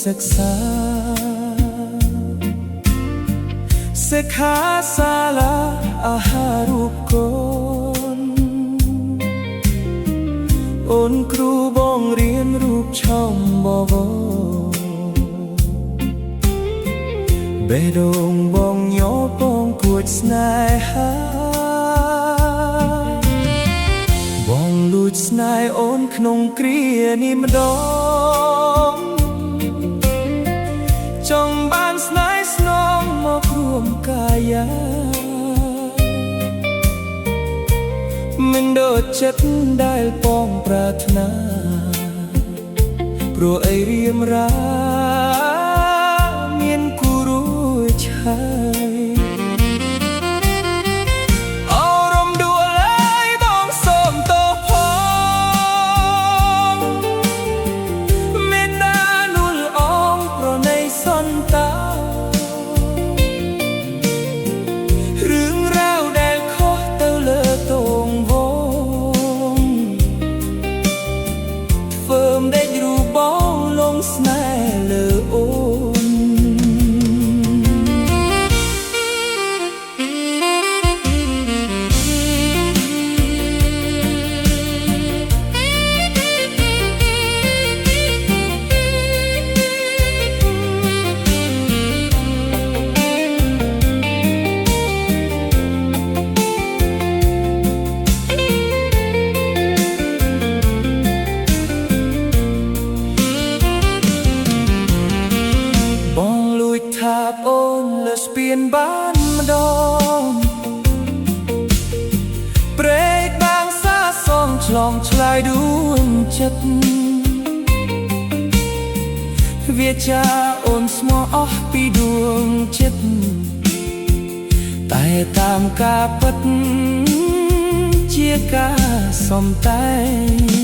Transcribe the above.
សិក្សាសិក្ខាសាលាអាហារូបកូនអូនគ្រូបងរៀនរូបឆោមបវរបេះដូងបងញោបងគួចស្នេហាបងលួចស្នេហ៍អូនក្នុងគ្រានេះម្ដងចង់បានស្នេហ៍ស្នងមករួមកាយាមិនដូចចិត្តដែលបងប្រាថ្នាព្រោះអីរៀមរាមានគូរួចឆាយស្នេហ៍លើអូនថាបអូនលើស្ពានបានម្ដងព្រែកបាងសាសងឆ្លងឆ្លើយដួងចិត្តវាចាអូនស្មោះអស់ពីដួងចិត្តតែតាមការពិតជាការសំតែង